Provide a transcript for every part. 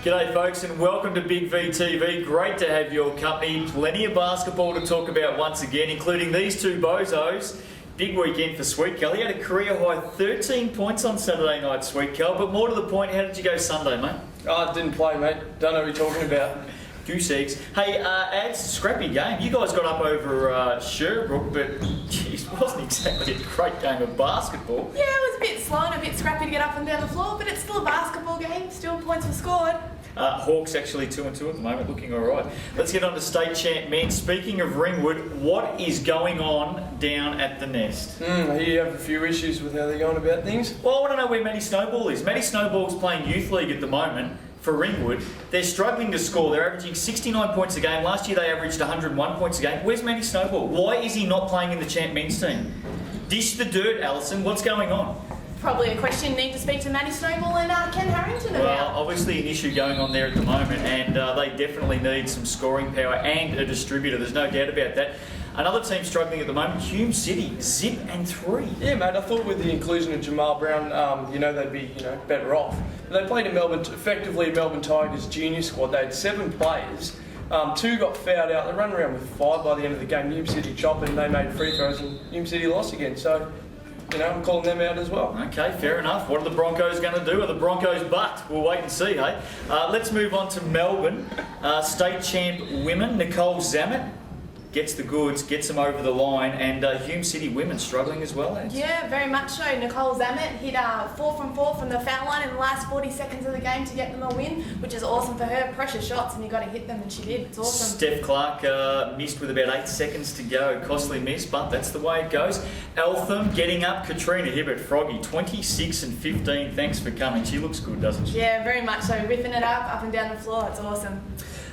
G'day folks and welcome to Big V TV. Great to have your company. Plenty of basketball to talk about once again, including these two bozos. Big weekend for Sweet Cal. He had a career high 13 points on Saturday night, Sweet Cal. But more to the point, how did you go Sunday, mate? Oh, I didn't play, mate. Don't know what you're talking about. Goose eggs. Hey, Ads, scrappy game. You guys got up over Sherbrooke, but geez, it wasn't exactly a great game of basketball. Yeah, it was a bit slow and a bit scrappy to get up and down the floor, but it's still a basketball game. Still points were scored. Hawks actually 2-2 at the moment, looking all right. Let's get on to state champ men. Speaking of Ringwood, what is going on down at the Nest? Here you have a few issues with how they're going about things. Well, I want to know where Matty Snowball is. Matty Snowball's playing youth league at the moment for Ringwood. They're struggling to score. They're averaging 69 points a game. Last year they averaged 101 points a game. Where's Matty Snowball? Why is he not playing in the champ men's team? Dish the dirt, Alison. What's going on? Probably a question you need to speak to Matty Snowball and Ken Harrington about. Well, obviously an issue going on there at the moment, and they definitely need some scoring power and a distributor. There's no doubt about that. Another team struggling at the moment, Hume City, 0-3. Yeah, mate. I thought with the inclusion of Jamal Brown, they'd be, better off. They played in effectively Melbourne Tigers junior squad. They had 7 players. 2 got fouled out. They ran around with 5 by the end of the game. Hume City chopped and they made free throws, and Hume City lost again. So, I'm calling them out as well. Okay, fair enough. What are the Broncos going to do? Are the Broncos bucked? We'll wait and see, hey? Let's move on to Melbourne. State champ women, Nicole Zammit gets the goods, gets them over the line, and Hume City women struggling as well, Ads. Yeah, very much so. Nicole Zammit hit 4 from 4 from the foul line in the last 40 seconds of the game to get them a win, which is awesome for her. Pressure shots, and you got to hit them, and she did. It's awesome. Steph Clark missed with about 8 seconds to go. Costly miss, but that's the way it goes. Eltham getting up. Katrina Hibbert, Froggy, 26 and 15. Thanks for coming. She looks good, doesn't she? Yeah, very much so. Ripping it up and down the floor. It's awesome.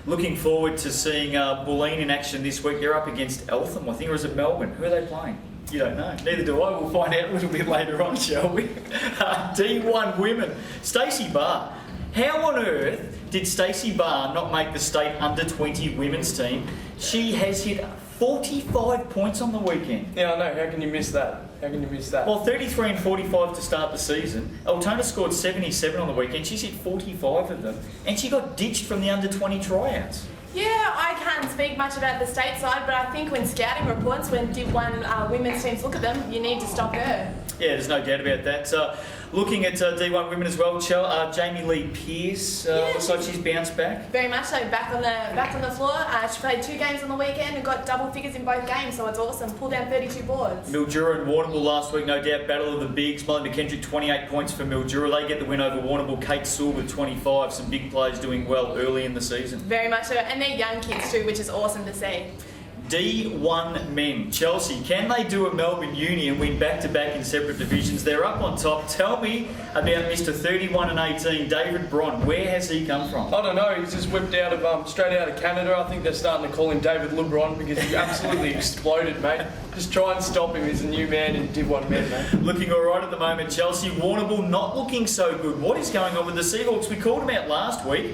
Looking forward to seeing Bulleen in action this week. They're up against Eltham, I think, or is it Melbourne? Who are they playing? You don't know. Neither do I. We'll find out a little bit later on, shall we? D1 women. Stacey Barr. How on earth did Stacey Barr not make the state under-20 women's team? She has hit 45 points on the weekend. Yeah, I know. How can you miss that? Well, 33 and 45 to start the season. Altona scored 77 on the weekend. She's hit 45 of them. And she got ditched from the under-20 tryouts. Yeah, I can't speak much about the state side, but I think when scouting reports, when D1 women's teams look at them, you need to stop her. Yeah, there's no doubt about that. Looking at D1 women as well, Jamie Lee Pearce looks like she's bounced back. Very much so, back on the floor. She played 2 games on the weekend and got double figures in both games, so it's awesome. Pulled down 32 boards. Mildura and Warrnambool last week, no doubt, battle of the bigs. Molly McKendrick, 28 points for Mildura. They get the win over Warrnambool. Kate Sewell with 25. Some big players doing well early in the season. Very much so, and they're young kids too, which is awesome to see. D1 men, Chelsea, can they do a Melbourne Uni and win back-to-back in separate divisions? They're up on top. Tell me about Mr. 31 and 18, David Bron. Where has he come from? I don't know. He's just whipped out of straight out of Canada. I think they're starting to call him David LeBron because he absolutely exploded, mate. Just try and stop him. He's a new man in D1 men, mate. Looking all right at the moment, Chelsea. Warrnambool not looking so good. What is going on with the Seahawks? We called them out last week.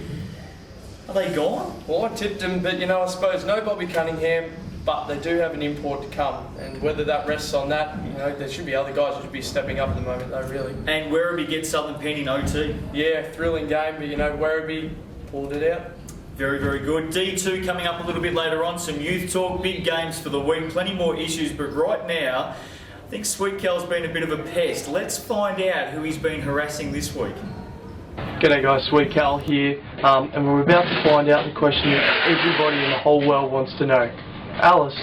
Are they gone? Well, I tipped them, but I suppose no Bobby Cunningham, but they do have an import to come, and whether that rests on that, there should be other guys who should be stepping up at the moment, though, really. And Werribee gets Southern Pen in OT. Yeah, thrilling game, but Werribee pulled it out. Very, very good. D2 coming up a little bit later on. Some youth talk, big games for the week, plenty more issues, but right now, I think Sweet Cal's been a bit of a pest. Let's find out who he's been harassing this week. G'day guys, Sweet Cal here, and we're about to find out the question that everybody in the whole world wants to know. Alice,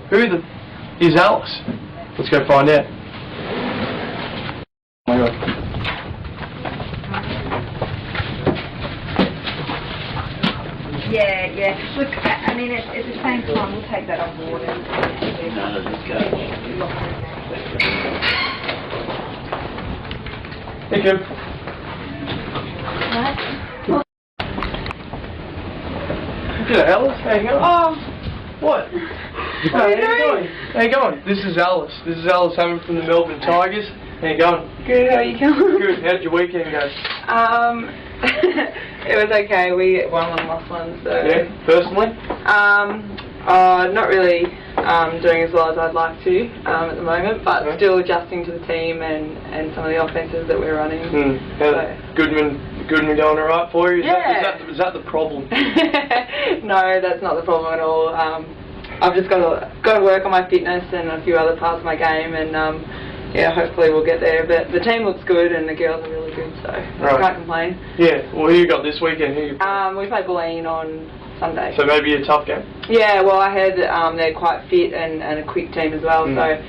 who is Alice? Let's go find out. Oh my God. Yeah. Look, I mean, at the same time, we'll take that on board. Hey, Kim. What? G'day, Alice. How you going? Oh. What? How you going? This is Alice. Hammond from the Melbourne Tigers. How you going? Good, how are you going? Good. How did your weekend go? It was okay. We won one, lost one, so... Yeah, personally? Not really doing as well as I'd like to at the moment, but still adjusting to the team and some of the offences that we're running. Goodman going alright for you? Is that the problem? No, that's not the problem at all. I've just got to work on my fitness and a few other parts of my game, and hopefully we'll get there. But the team looks good and the girls are really good, so I can't complain. Yeah. Well, who you got this weekend? Who you we play Bulleen on Sunday. So maybe a tough game? Yeah, well, I heard that they're quite fit and a quick team as well, so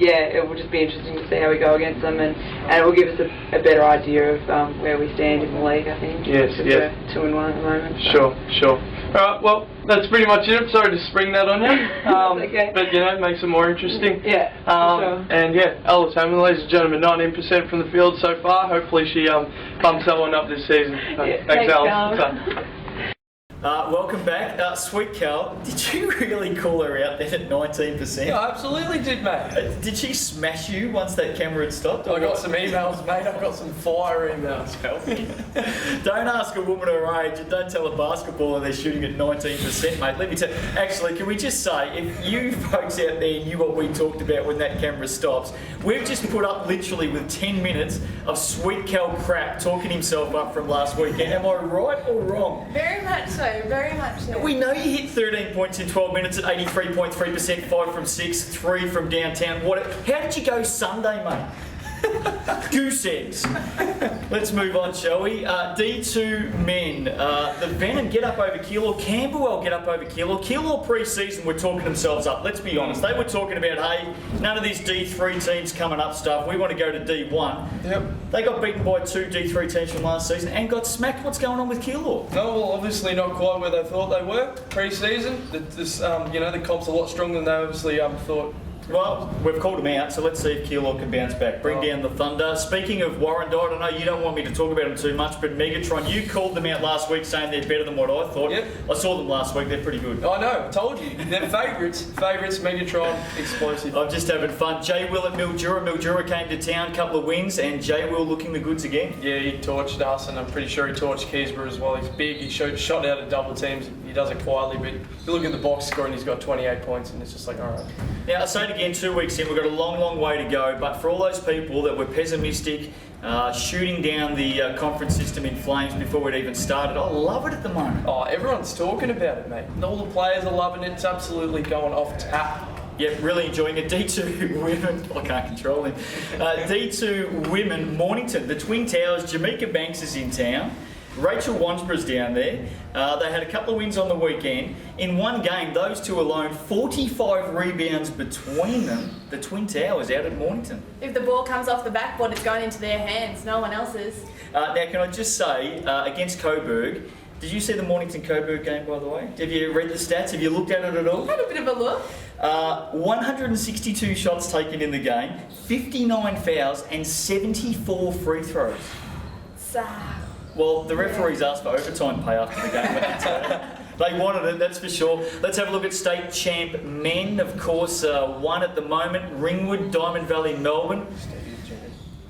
it will just be interesting to see how we go against them, and it will give us a better idea of where we stand in the league, I think. Yes. We're 2-1 at the moment. So. Sure. Alright, well, that's pretty much it. Sorry to spring that on you. Okay. But, it makes it more interesting. Yeah, for sure. And Alice Hammond, ladies and gentlemen, 19% from the field so far. Hopefully she pumps that one up this season. Thanks, Alice. Welcome back. Sweet Cal, did you really call her out there at 19%? I absolutely did, mate. Did she smash you once that camera had stopped? I got some emails, mate. I got some fire emails. Don't ask a woman her age and don't tell a basketballer they're shooting at 19%, mate. Let me tell you. Actually, can we just say, if you folks out there knew what we talked about when that camera stops, we've just put up literally with 10 minutes of Sweet Cal crap talking himself up from last weekend. Am I right or wrong? Very much so. Very much so. We know you hit 13 points in 12 minutes at 83.3%, 5 from 6, 3 from downtown. How did you go Sunday, mate? Goose eggs. Let's move on, shall we? D2 men. The Venom get up over Keilor. Camberwell get up over Keilor. Keilor pre-season were talking themselves up. Let's be honest. They were talking about, hey, none of these D3 teams coming up stuff. We want to go to D1. Yep. They got beaten by 2 D3 teams from last season and got smacked. What's going on with Keilor? No, well, obviously not quite where they thought they were pre-season. The comp's a lot stronger than they obviously thought. Well, we've called them out, so let's see if Keilor can bounce back. Bring down the Thunder. Speaking of Warrandyte, I know you don't want me to talk about them too much, but Megatron, you called them out last week saying they're better than what I thought. Yep. I saw them last week, they're pretty good. I know, I told you. They're favourites. Megatron, explosive. I'm just having fun. Jay Will at Mildura. Mildura came to town, couple of wins, and Jay Will looking the goods again. Yeah, he torched us, and I'm pretty sure he torched Keysborough as well. He's big, he shot out of double teams. He does it quietly, but you look at the box score and he's got 28 points, and it's just like, alright. Now, I say it again, 2 weeks in, we've got a long, long way to go, but for all those people that were pessimistic, shooting down the conference system in flames before we'd even started, I love it at the moment. Oh, everyone's talking about it, mate. All the players are loving it. It's absolutely going off tap. Yep, really enjoying it. D2 women, I can't control him. D2 women, Mornington, the Twin Towers, Jamaica Banks is in town. Rachel Wansborough's down there. They had a couple of wins on the weekend. In one game, those two alone, 45 rebounds between them. The Twin Towers out at Mornington. If the ball comes off the backboard, it's going into their hands, no one else's. Now, can I just say, against Coburg, did you see the Mornington-Coburg game, by the way? Have you read the stats? Have you looked at it at all? Had a bit of a look. 162 shots taken in the game, 59 fouls, and 74 free throws. Well, the referees asked for overtime pay after the game. They wanted it, that's for sure. Let's have a look at state champ men. Of course, one at the moment, Ringwood, Diamond Valley, Melbourne.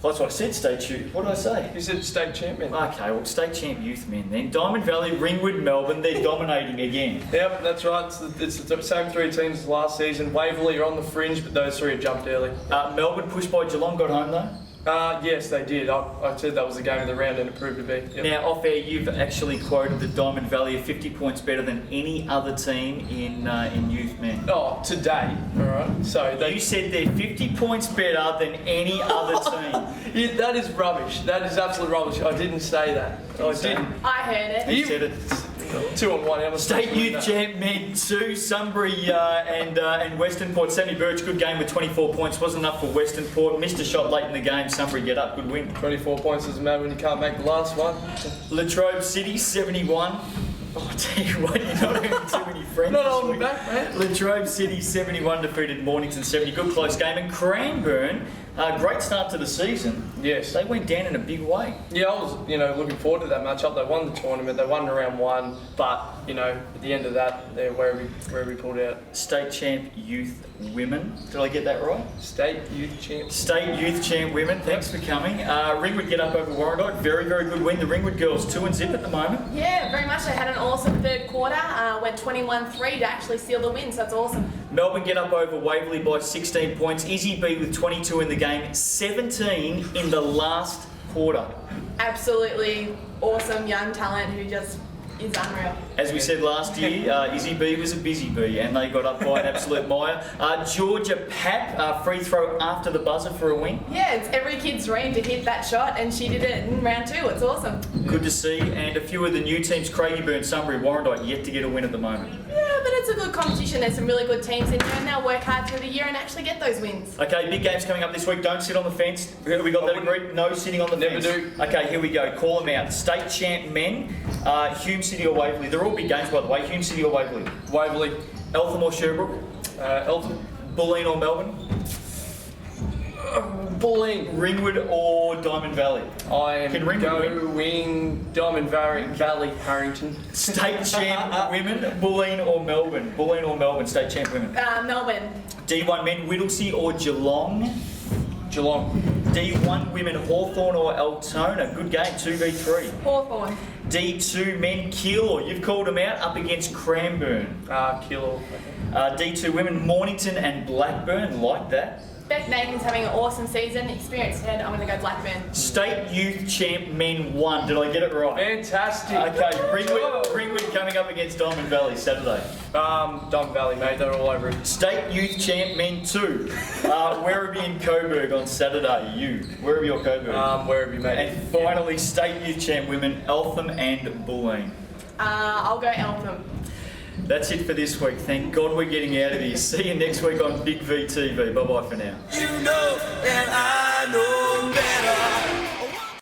That's what I said, state champ. What did I say? You said state champion. Okay, well, state champ youth men then. Diamond Valley, Ringwood, Melbourne, they're dominating again. Yep, that's right. It's the same 3 teams as last season. Waverley are on the fringe, but those 3 have jumped early. Melbourne pushed by Geelong, got home though. Yes, they did. I said that was the game of the round, and it proved to be. Yep. Now, off air, you've actually quoted that Diamond Valley are 50 points better than any other team in youth men. Oh, today, all right. So You said they're 50 points better than any other team. Yeah, that is rubbish. That is absolute rubbish. I didn't say that. I didn't. I heard it. You said it. 2 on 1. State Youth Champ men 2, Sunbury and Western Port. Sammy Birch, good game with 24 points. Wasn't enough for Western Port. Missed a shot late in the game. Sunbury get up, good win. 24 points doesn't matter when you can't make the last one. Latrobe City 71. Oh, I tell you what, you're not having too many friends. Not this holding week. back, mate. Latrobe City 71 defeated Mornington 70. Good close game. And Cranbourne, great start to the season. Yes. They went down in a big way. Yeah, I was, looking forward to that matchup. They won the tournament. They won round 1, but at the end of that, they're where we pulled out. State champ youth women. Did I get that right? State youth champ. State youth champ women. Thanks for coming. Ringwood get up over Warrandyte. Very, very good win. The Ringwood girls 2-0 at the moment. Yeah, very much. They had an awesome third quarter. Went 21-3 to actually seal the win, so that's awesome. Melbourne get up over Waverley by 16 points. Izzy B with 22 in the game, 17 in the last quarter. Absolutely awesome young talent who just is unreal. As we said last year, Izzy B was a busy bee and they got up by an absolute mire. Georgia Pap, free throw after the buzzer for a win. Yeah, it's every kid's dream to hit that shot, and she did it in round 2. It's awesome. Good to see. And a few of the new teams, Craigieburn, Sunbury, Warrandyte, yet to get a win at the moment. Yeah, but it's a good competition. There's some really good teams in here, and they'll work hard through the year and actually get those wins. Okay, big games coming up this week. Don't sit on the fence. We got that agreed? No sitting on the Never fence. do. Okay, here we go. Call them out. State champ men, Hume City or Waverley. They're all big games, by the way. Hume City or Waverley. Waverley, Eltham or Sherbrooke. Eltham, Bulleen or Melbourne. Bulleen. Ringwood or Diamond Valley. I am Can Ringwood going Diamond Valley, Harrington. State champ women, Bulleen or Melbourne. Bulleen or Melbourne, state champ women. Melbourne. D1 men, Whittlesea or Geelong. Geelong. D1 women, Hawthorn or Altona. Good game, 2v3. Hawthorn. D2 men, Keilor. You've called them out up against Cranbourne. Kilo. D2 women, Mornington and Blackburn. Like that. Beck Nathan's having an awesome season. Experienced head. I'm going to go Blackburn. State youth champ men 1. Did I get it right? Fantastic. Okay, Ringwood coming up against Diamond Valley Saturday. Diamond Valley, mate. They're all over it. State youth champ men 2. Werribee and Coburg on Saturday. Werribee or Coburg? Wherever you mate. And finally, state youth champ women, Eltham and Bulleen. I'll go Eltham. That's it for this week. Thank God we're getting out of here. See you next week on Big V TV. Bye bye for now. You know, and I know.